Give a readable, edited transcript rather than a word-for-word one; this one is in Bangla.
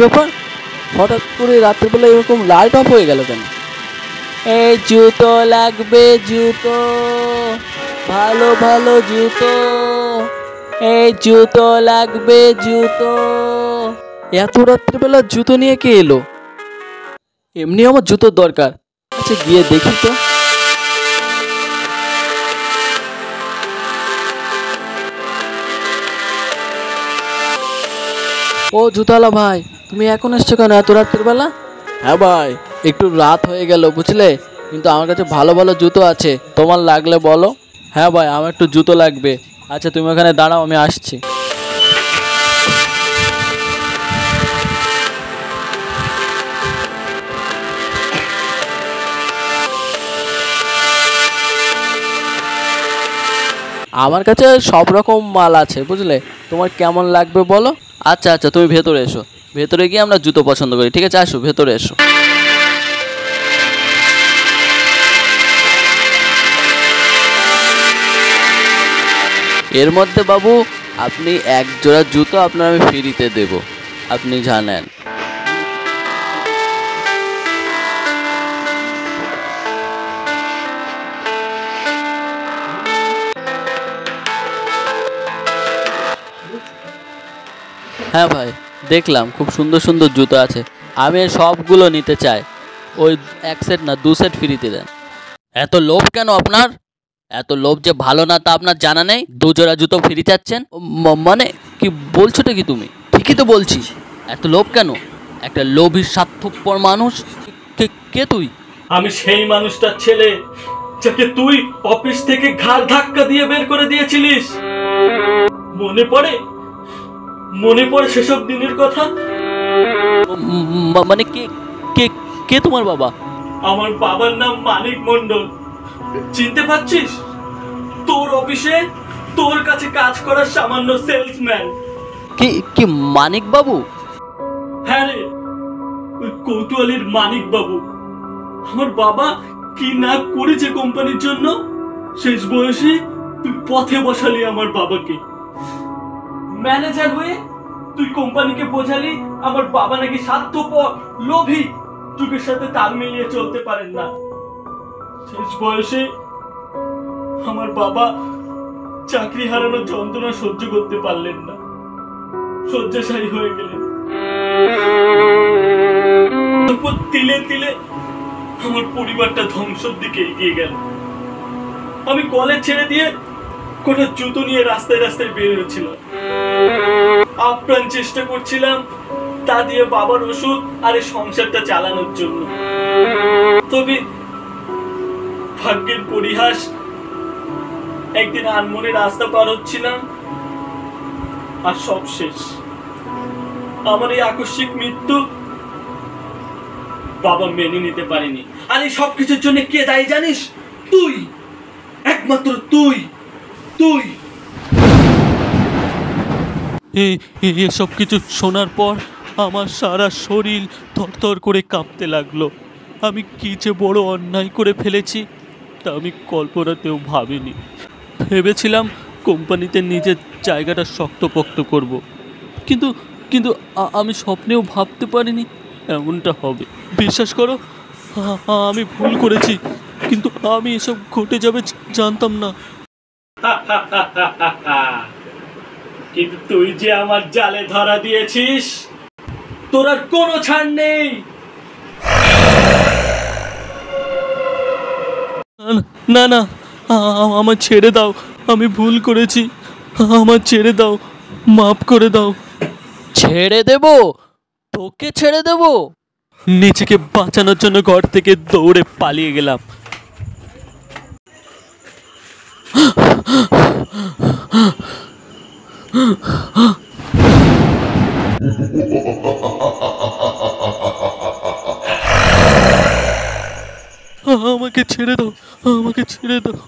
ব্যাপার, হঠাৎ করে রাত্রিবেলা এরকম লাইট অফ হয়ে গেল কেন? এই জুতো লাগবে, জুতো, ভালো ভালো জুতো, এই জুতো লাগবে, জুতো। এত রাত্রিবেলা জুতো নিয়ে কে এলো? এমনি আমার জুতোর দরকার। আচ্ছা গিয়ে দেখি তো। ও জুতোওয়ালা ভাই, তুমি এখন এসছো কেন এত রাত্রিবেলা? হ্যাঁ ভাই, একটু রাত হয়ে গেল বুঝলে, কিন্তু আমার কাছে ভালো ভালো জুতো আছে, তোমার লাগলে বলো। হ্যাঁ ভাই, আমার একটু জুতো লাগবে। আচ্ছা তুমি ওখানে দাঁড়াও, আমি আসছি। আমার কাছে সব রকম মাল আছে বুঝলে, তোমার কেমন লাগবে বলো। আচ্ছা আচ্ছা, তুমি ভেতরে এসো, ভেতরে গিয়ে আমরা জুতো পছন্দ করি, ঠিক আছে? আসো ভেতরে এসো। এর মধ্যে বাবু আপনি এক জোড়া জুতো আপনার আমি ফ্রিতে দেব, আপনি জানেন। হ্যাঁ ভাই, দেখলাম খুব সুন্দর সুন্দর জুতো আছে, আমি সবগুলো নিতে চাই। ওই এক সেট না, দু সেট ফ্রিতে দেন। এত লোভ কেন আপনার? এত লোভ যে ভালো না তা আপনার জানা নেই? দু জোড়া জুতো ফ্রি চাচ্ছেন মানে কি বলছোটা কি তুমি? ঠিকই তো বলছি, এত লোভ কেন? একটা লোভী স্বার্থপর মানুষ। কে তুই? আমি সেই মানুষটার ছেলে যাকে তুই অফিস থেকে ঘাড় ধাক্কা দিয়ে বের করে দিয়েছিলিস। মনে পড়ে? মনে পড়ে সেসব দিনের কথা? মানে কে কে কে তোমার বাবা? আমার বাবার নাম মানিক মণ্ডল। চিনতে পারছিস? তোর অফিসে তোর কাছে কাজ করার সামান্য সেলসম্যান। কি মানিক বাবু? হ্যাঁ রে, ওই কৌতূহলীর মানিক বাবু। আমার বাবা কি না করেছে কোম্পানির জন্য। শেষ বয়সে তুই পথে বসালি আমার বাবাকে। ম্যানেজার হয়ে তুই কোম্পানিকে বোঝালি আমার বাবা নাকি স্বার্থপর, লোভী, যুগের সাথে তাল মিলিয়ে চলতে পারেন না। শেষ বয়সে আমার বাবা চাকরি হারানোর যন্ত্রণা সহ্য করতে পারলেন না, শয্যাশায়ী হয়ে গেলেন। তারপর তিলে তিলে আমার পরিবারটা ধ্বংসের দিকে এগিয়ে গেল। আমি কলেজ ছেড়ে দিয়ে কোটা জুতো নিয়ে রাস্তায় রাস্তায় বের হচ্ছিলাম। আপ্রাণ চেষ্টা করছিলাম তা দিয়ে বাবার ওষুধ আর এই সংসারটা চালানোর জন্য। তবে ভাগ্যের পরিহাস, একদিন আনমনে রাস্তা পার হচ্ছিলাম আর সব শেষ। আমার এই আকস্মিক মৃত্যু বাবা মেনে নিতে পারেনি। আর এই সবকিছুর জন্য কে দায়ী জানিস? তুই, একমাত্র তুই। তুই এসব কিছু শোনার পর আমার সারা শরীর থরথর করে কাঁপতে লাগলো। আমি কি যে বড় অন্যায় করে ফেলেছি তা আমি কল্পনাতেও ভাবিনি। ভেবেছিলাম কোম্পানিতে নিজের জায়গাটা শক্তপোক্ত করব, কিন্তু কিন্তু আমি স্বপ্নেও ভাবতে পারিনি এমনটা হবে। বিশ্বাস করো, আমি ভুল করেছি, কিন্তু আমি এসব ঘটে যাবে জানতাম না। কিন্তু তুই যে আমার জালে ধরা দিয়েছিস, তোর আর কোনো ছাড় নেই। না না, আমার ছেড়ে দাও, আমি ভুল করেছি, আমার ছেড়ে দাও, মাফ করে দাও। ছেড়ে দেব? তোকে ছেড়ে দেব? নিজেকে বাঁচানোর জন্য ঘর থেকে দৌড়ে পালিয়ে গেলাম। আমাকে ছেড়ে দাও, আমাকে ছেড়ে দাও।